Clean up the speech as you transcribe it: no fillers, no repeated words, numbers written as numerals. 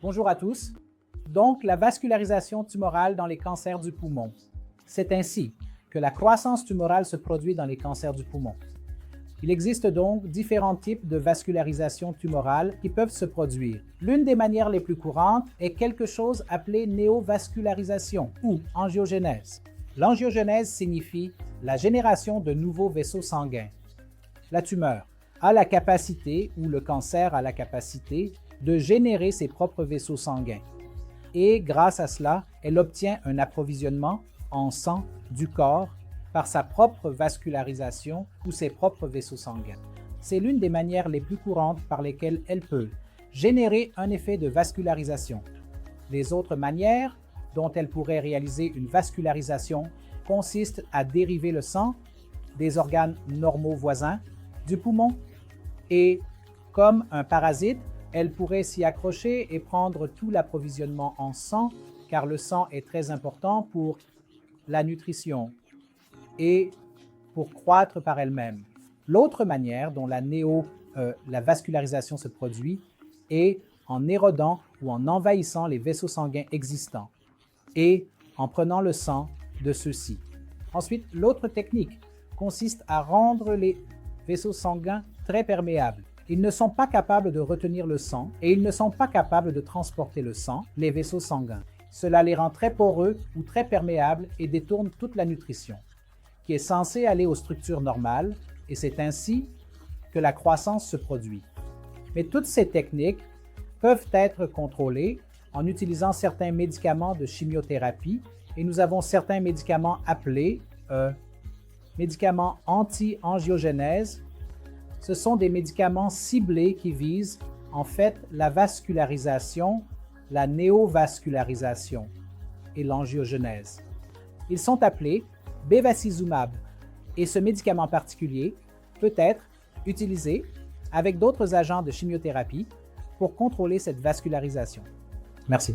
Bonjour à tous. Donc, la vascularisation tumorale dans les cancers du poumon. C'est ainsi que la croissance tumorale se produit dans les cancers du poumon. Il existe donc différents types de vascularisation tumorale qui peuvent se produire. L'une des manières les plus courantes est quelque chose appelé néovascularisation ou angiogénèse. L'angiogénèse signifie la génération de nouveaux vaisseaux sanguins. La tumeur a la capacité, ou le cancer a la capacité, de générer ses propres vaisseaux sanguins. Et grâce à cela, elle obtient un approvisionnement en sang du corps par sa propre vascularisation ou ses propres vaisseaux sanguins. C'est l'une des manières les plus courantes par lesquelles elle peut générer un effet de vascularisation. Les autres manières dont elle pourrait réaliser une vascularisation consistent à dériver le sang des organes normaux voisins du poumon et, comme un parasite, elle pourrait s'y accrocher et prendre tout l'approvisionnement en sang, car le sang est très important pour la nutrition et pour croître par elle-même. L'autre manière dont la vascularisation se produit est en érodant ou en envahissant les vaisseaux sanguins existants et en prenant le sang de ceux-ci. Ensuite, l'autre technique consiste à rendre les vaisseaux sanguins très perméables. Ils ne sont pas capables de retenir le sang et ils ne sont pas capables de transporter le sang, les vaisseaux sanguins. Cela les rend très poreux ou très perméables et détourne toute la nutrition, qui est censée aller aux structures normales, et c'est ainsi que la croissance se produit. Mais toutes ces techniques peuvent être contrôlées en utilisant certains médicaments de chimiothérapie, et nous avons certains médicaments appelés médicaments anti-angiogénèse. Ce sont des médicaments ciblés qui visent en fait la vascularisation, la néovascularisation et l'angiogénèse. Ils sont appelés bevacizumab et ce médicament particulier peut être utilisé avec d'autres agents de chimiothérapie pour contrôler cette vascularisation. Merci.